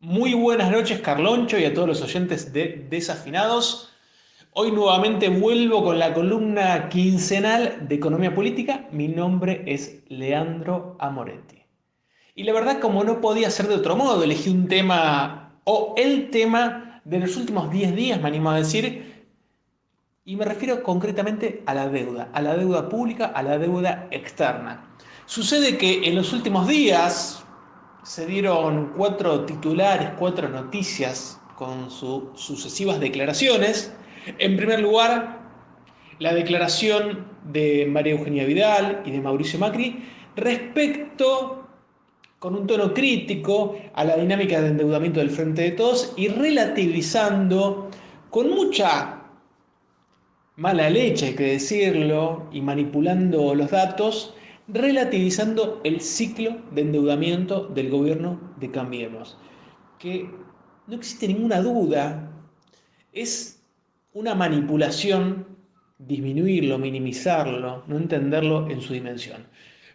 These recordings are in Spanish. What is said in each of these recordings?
Muy buenas noches, Carloncho, y a todos los oyentes de Desafinados. Hoy nuevamente vuelvo con la columna quincenal de Economía Política. Mi nombre es Leandro Amoretti. Y la verdad, como no podía ser de otro modo, elegí un tema, o el tema de los últimos 10 días, me animo a decir, y me refiero concretamente a la deuda pública, a la deuda externa. Sucede que en los últimos días se dieron cuatro titulares, cuatro noticias con sus sucesivas declaraciones. En primer lugar, la declaración de María Eugenia Vidal y de Mauricio Macri respecto, con un tono crítico, a la dinámica de endeudamiento del Frente de Todos y relativizando con mucha mala leche, hay que decirlo, y manipulando los datos, relativizando el ciclo de endeudamiento del gobierno de Cambiemos, que no existe ninguna duda, es una manipulación disminuirlo, minimizarlo, no entenderlo en su dimensión.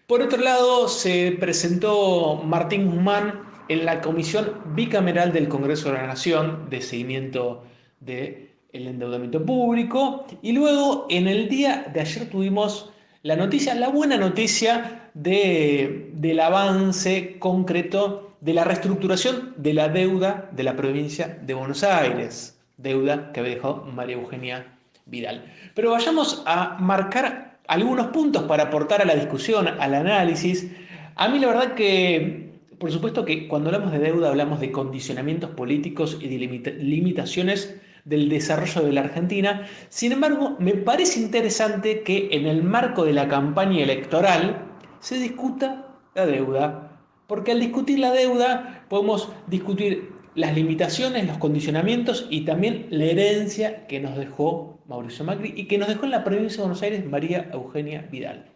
Por otro lado, se presentó Martín Guzmán en la Comisión Bicameral del Congreso de la Nación de seguimiento del endeudamiento público. Y luego, en el día de ayer, tuvimos la noticia, la buena noticia del avance concreto de la reestructuración de la deuda de la provincia de Buenos Aires, deuda que había dejado María Eugenia Vidal. Pero vayamos a marcar algunos puntos para aportar a la discusión, al análisis. A mí la verdad que, por supuesto que cuando hablamos de deuda hablamos de condicionamientos políticos y de limitaciones del desarrollo de la Argentina. Sin embargo, me parece interesante que en el marco de la campaña electoral se discuta la deuda, porque al discutir la deuda podemos discutir las limitaciones, los condicionamientos y también la herencia que nos dejó Mauricio Macri y que nos dejó en la provincia de Buenos Aires María Eugenia Vidal.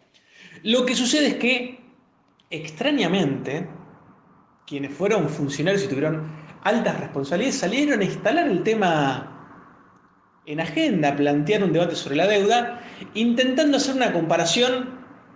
Lo que sucede es que, extrañamente, quienes fueron funcionarios y tuvieron altas responsabilidades salieron a instalar el tema en agenda, plantear un debate sobre la deuda, intentando hacer una comparación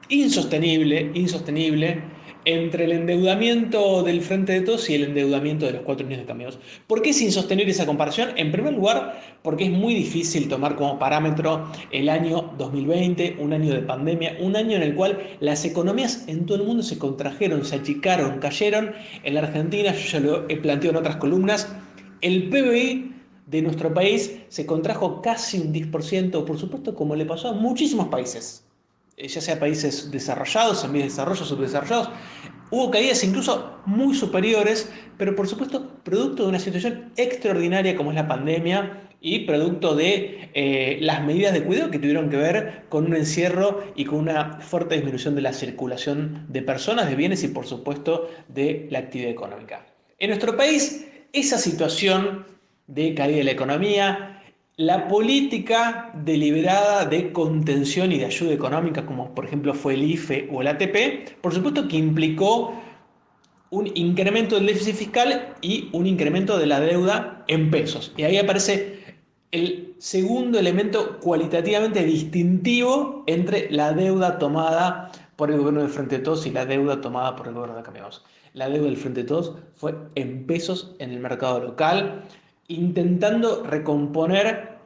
insostenible entre el endeudamiento del Frente de Todos y el endeudamiento de los 4 años de Cambiemos. ¿Por qué es insostenible esa comparación? En primer lugar, porque es muy difícil tomar como parámetro el año 2020, un año de pandemia, un año en el cual las economías en todo el mundo se contrajeron, se achicaron, cayeron. En la Argentina, yo ya lo he planteado en otras columnas, el PBI de nuestro país se contrajo casi un 10%, por supuesto, como le pasó a muchísimos países, ya sea países desarrollados, en vías de desarrollo, subdesarrollados. Hubo caídas incluso muy superiores, pero por supuesto, producto de una situación extraordinaria como es la pandemia y producto de las medidas de cuidado que tuvieron que ver con un encierro y con una fuerte disminución de la circulación de personas, de bienes y por supuesto de la actividad económica. En nuestro país, esa situación de caída de la economía, la política deliberada de contención y de ayuda económica, como por ejemplo fue el IFE o el ATP, por supuesto que implicó un incremento del déficit fiscal y un incremento de la deuda en pesos. Y ahí aparece el segundo elemento cualitativamente distintivo entre la deuda tomada por el gobierno del Frente de Todos y la deuda tomada por el gobierno de Cambiemos. La deuda del Frente de Todos fue en pesos en el mercado local, intentando recomponer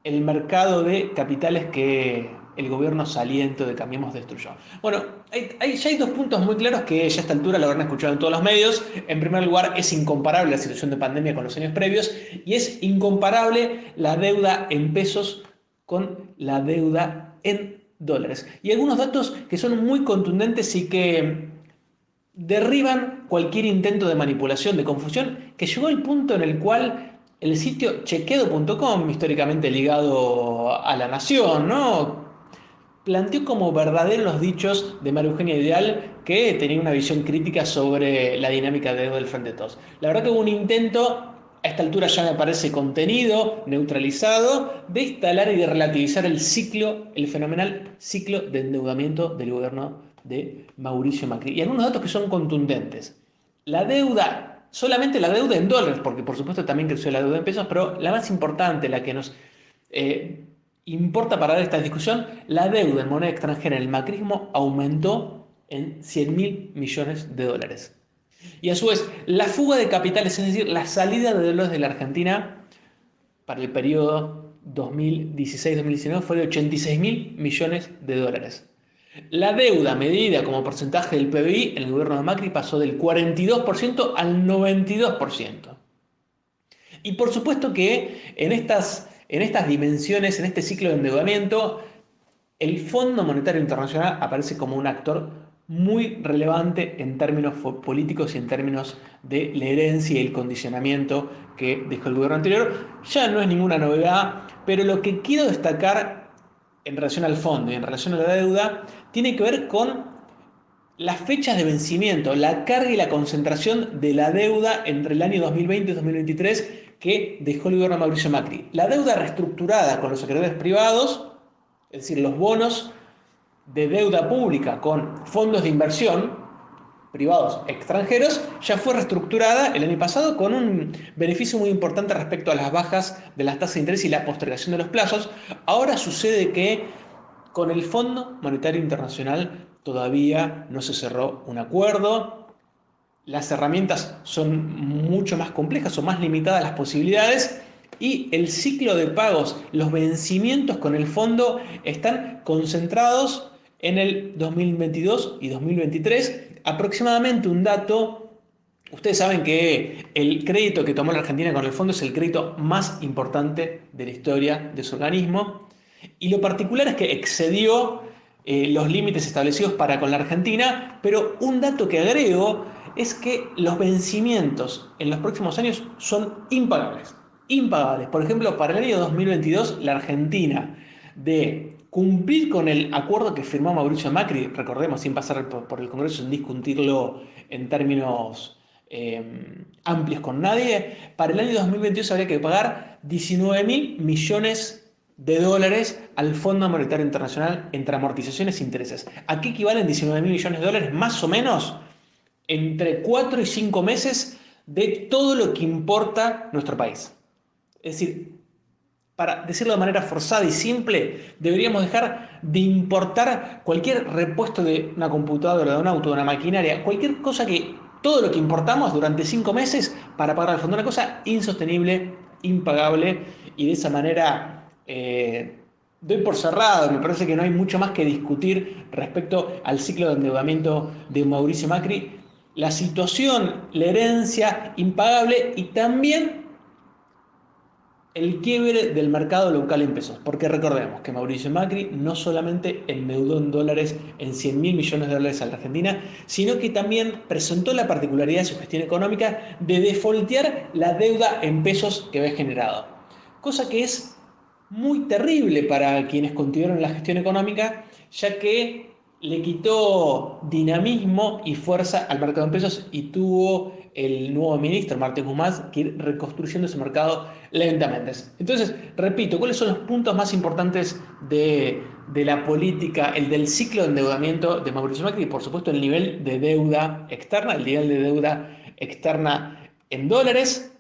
el mercado de capitales que el gobierno saliente de Cambiemos destruyó. Bueno, ya hay dos puntos muy claros que ya a esta altura lo habrán escuchado en todos los medios. En primer lugar, es incomparable la situación de pandemia con los años previos y es incomparable la deuda en pesos con la deuda en dólares. Y algunos datos que son muy contundentes y que derriban cualquier intento de manipulación, de confusión, que llegó al punto en el cual el sitio chequedo.com, históricamente ligado a La Nación, ¿no?, planteó como verdaderos los dichos de María Eugenia Vidal, que tenía una visión crítica sobre la dinámica de deuda del Frente de Todos. La verdad que hubo un intento, a esta altura ya me parece contenido, neutralizado, de instalar y de relativizar el ciclo, el fenomenal ciclo de endeudamiento del gobierno de Mauricio Macri. Y algunos datos que son contundentes. La deuda, solamente la deuda en dólares, porque por supuesto también creció la deuda en pesos, pero la más importante, la que nos importa para dar esta discusión, la deuda en moneda extranjera en el macrismo aumentó en 100.000 millones de dólares. Y a su vez, la fuga de capitales, es decir, la salida de dólares de la Argentina para el periodo 2016-2019 fue de 86 mil millones de dólares. La deuda medida como porcentaje del PBI en el gobierno de Macri pasó del 42% al 92%. Y por supuesto que en estas dimensiones, en este ciclo de endeudamiento, el Fondo Monetario Internacional aparece como un actor muy relevante en términos políticos y en términos de la herencia y el condicionamiento que dejó el gobierno anterior. Ya no es ninguna novedad, pero lo que quiero destacar en relación al fondo y en relación a la deuda tiene que ver con las fechas de vencimiento, la carga y la concentración de la deuda entre el año 2020 y 2023 que dejó el gobierno de Mauricio Macri. La deuda reestructurada con los acreedores privados, es decir, los bonos de deuda pública con fondos de inversión privados extranjeros, ya fue reestructurada el año pasado con un beneficio muy importante respecto a las bajas de las tasas de interés y la postergación de los plazos. Ahora sucede que con el Fondo Monetario Internacional todavía no se cerró un acuerdo. Las herramientas son mucho más complejas, son más limitadas las posibilidades y el ciclo de pagos, los vencimientos con el fondo están concentrados en el 2022 y 2023. Aproximadamente un dato, ustedes saben que el crédito que tomó la Argentina con el fondo es el crédito más importante de la historia de su organismo y lo particular es que excedió los límites establecidos para con la Argentina, pero un dato que agrego es que los vencimientos en los próximos años son impagables. Impagables. Por ejemplo, para el año 2022, la Argentina, de cumplir con el acuerdo que firmó Mauricio Macri, recordemos, sin pasar por el Congreso, sin discutirlo en términos amplios con nadie, para el año 2022 habría que pagar 19 mil millones de dólares al Fondo Monetario Internacional entre amortizaciones e intereses. ¿A qué equivalen 19 mil millones de dólares? Más o menos entre 4 y 5 meses de todo lo que importa nuestro país. Es decir, para decirlo de manera forzada y simple, deberíamos dejar de importar cualquier repuesto de una computadora, de un auto, de una maquinaria, cualquier cosa que, todo lo que importamos durante 5 meses para pagar al fondo, una cosa insostenible, impagable, y de esa manera doy por cerrado. Me parece que no hay mucho más que discutir respecto al ciclo de endeudamiento de Mauricio Macri. La situación, la herencia impagable y también el quiebre del mercado local en pesos, porque recordemos que Mauricio Macri no solamente endeudó en dólares en 100 mil millones de dólares a la Argentina, sino que también presentó la particularidad de su gestión económica de defoltear la deuda en pesos que había generado, cosa que es muy terrible para quienes continuaron la gestión económica, ya que le quitó dinamismo y fuerza al mercado en pesos y tuvo el nuevo ministro, Martín Guzmán, que ir reconstruyendo ese mercado lentamente. Entonces, repito, ¿cuáles son los puntos más importantes de la política, el del ciclo de endeudamiento de Mauricio Macri? Y por supuesto el nivel de deuda externa, el nivel de deuda externa en dólares,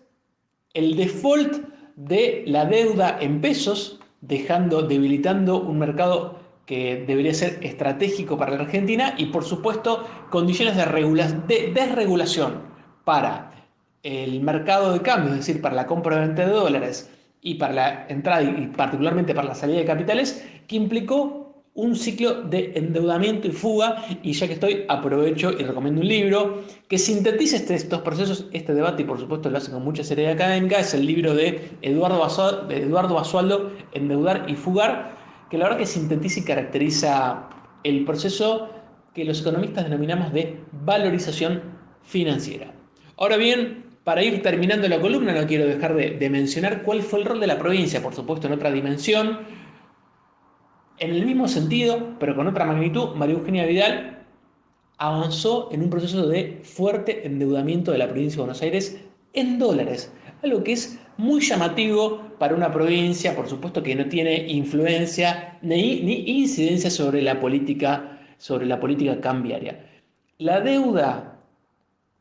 el default de la deuda en pesos, debilitando un mercado que debería ser estratégico para la Argentina y por supuesto condiciones de desregulación para el mercado de cambio, es decir, para la compra y venta de dólares y para la entrada y particularmente para la salida de capitales, que implicó un ciclo de endeudamiento y fuga. Y ya que estoy, aprovecho y recomiendo un libro que sintetiza estos procesos, este debate, y por supuesto lo hace con mucha seriedad académica. Es el libro de Eduardo Basualdo, Endeudar y Fugar, que la verdad que sintetiza y caracteriza el proceso que los economistas denominamos de valorización financiera. Ahora bien, para ir terminando la columna, no quiero dejar de mencionar cuál fue el rol de la provincia, por supuesto en otra dimensión. En el mismo sentido, pero con otra magnitud, María Eugenia Vidal avanzó en un proceso de fuerte endeudamiento de la provincia de Buenos Aires en dólares, algo que es muy llamativo para una provincia, por supuesto que no tiene influencia ni incidencia sobre la política cambiaria. La deuda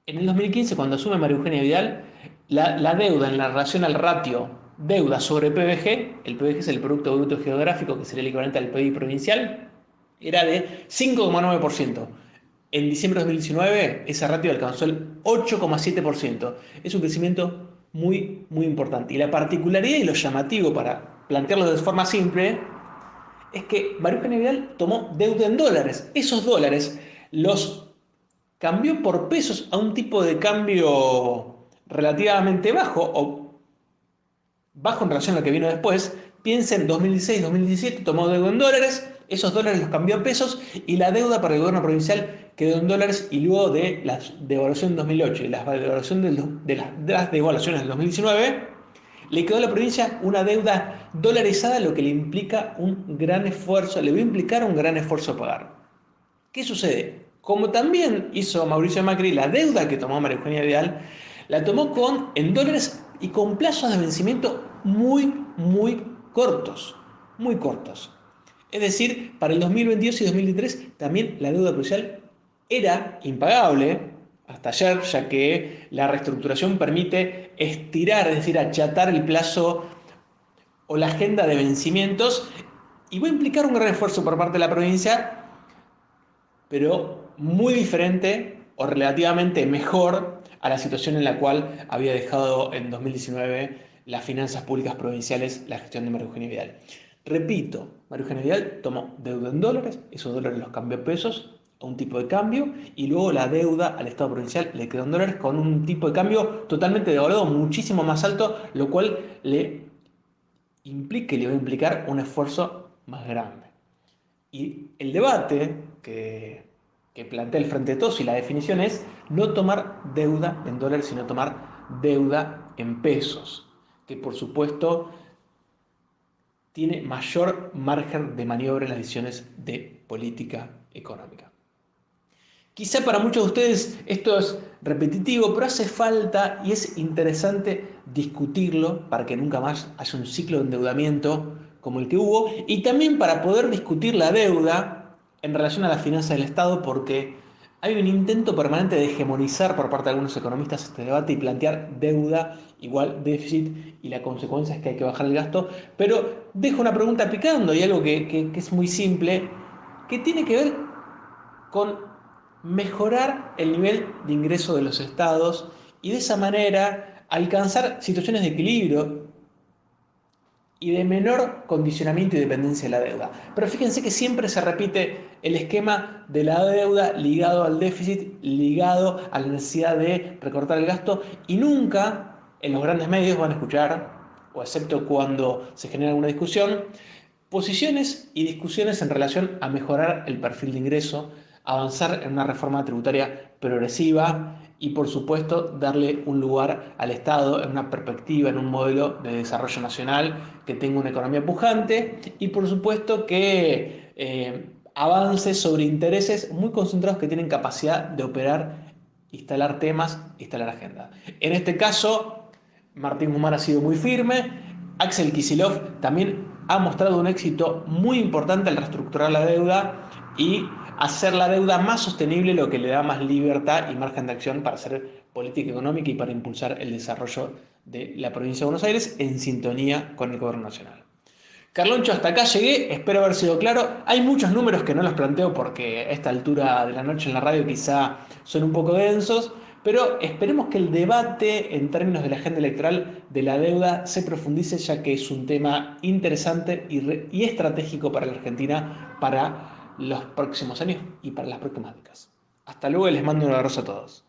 en el 2015, cuando asume María Eugenia Vidal, la deuda en la relación al ratio deuda sobre PBG, el PBG es el Producto Bruto Geográfico, que sería el equivalente al PIB provincial, era de 5,9%. En diciembre de 2019, esa ratio alcanzó el 8,7%. Es un crecimiento muy, muy importante. Y la particularidad y lo llamativo, para plantearlo de forma simple, es que María Eugenia Vidal tomó deuda en dólares. Esos dólares los cambió por pesos a un tipo de cambio relativamente bajo, o bajo en relación a lo que vino después. Piensa en 2016-2017, tomó deuda en dólares, esos dólares los cambió a pesos y la deuda para el gobierno provincial quedó en dólares, y luego de la devaluación de 2008 y la devaluación de las devaluaciones del 2019, le quedó a la provincia una deuda dolarizada, lo que le implica un gran esfuerzo, le va a implicar un gran esfuerzo a pagar. ¿Qué sucede? Como también hizo Mauricio Macri, la deuda que tomó María Eugenia Vidal, la tomó en dólares y con plazos de vencimiento muy, muy cortos. Muy cortos. Es decir, para el 2022 y 2023 también la deuda crucial era impagable hasta ayer, ya que la reestructuración permite estirar, es decir, achatar el plazo o la agenda de vencimientos, y va a implicar un gran esfuerzo por parte de la provincia, pero muy diferente o relativamente mejor a la situación en la cual había dejado en 2019 las finanzas públicas provinciales la gestión de María Eugenia Vidal. Repito, María Eugenia Vidal tomó deuda en dólares, esos dólares los cambió a pesos a un tipo de cambio, y luego la deuda al Estado provincial le quedó en dólares con un tipo de cambio totalmente devaluado, muchísimo más alto, lo cual le va a implicar un esfuerzo más grande. Y el debate que plantea el Frente de Todos y la definición es no tomar deuda en dólares, sino tomar deuda en pesos, que por supuesto tiene mayor margen de maniobra en las decisiones de política económica. Quizá para muchos de ustedes esto es repetitivo, pero hace falta y es interesante discutirlo para que nunca más haya un ciclo de endeudamiento como el que hubo, y también para poder discutir la deuda en relación a la finanza del Estado, porque hay un intento permanente de hegemonizar por parte de algunos economistas este debate y plantear deuda igual déficit, y la consecuencia es que hay que bajar el gasto. Pero dejo una pregunta picando y algo que es muy simple, que tiene que ver con mejorar el nivel de ingreso de los estados y de esa manera alcanzar situaciones de equilibrio y de menor condicionamiento y dependencia de la deuda. Pero fíjense que siempre se repite el esquema de la deuda ligado al déficit, ligado a la necesidad de recortar el gasto, y nunca en los grandes medios van a escuchar, o excepto cuando se genera alguna discusión, posiciones y discusiones en relación a mejorar el perfil de ingreso, avanzar en una reforma tributaria progresiva y, por supuesto, darle un lugar al Estado en una perspectiva, en un modelo de desarrollo nacional que tenga una economía pujante y, por supuesto, que avance sobre intereses muy concentrados que tienen capacidad de operar, instalar temas, instalar agenda. En este caso, Martín Guzmán ha sido muy firme. Axel Kicillof también ha mostrado un éxito muy importante al reestructurar la deuda y hacer la deuda más sostenible, lo que le da más libertad y margen de acción para hacer política económica y para impulsar el desarrollo de la provincia de Buenos Aires en sintonía con el gobierno nacional. Carloncho, hasta acá llegué, espero haber sido claro. Hay muchos números que no los planteo porque a esta altura de la noche en la radio quizá son un poco densos, pero esperemos que el debate en términos de la agenda electoral de la deuda se profundice, ya que es un tema interesante y estratégico para la Argentina para los próximos años y para las próximas décadas. Hasta luego y les mando un abrazo a todos.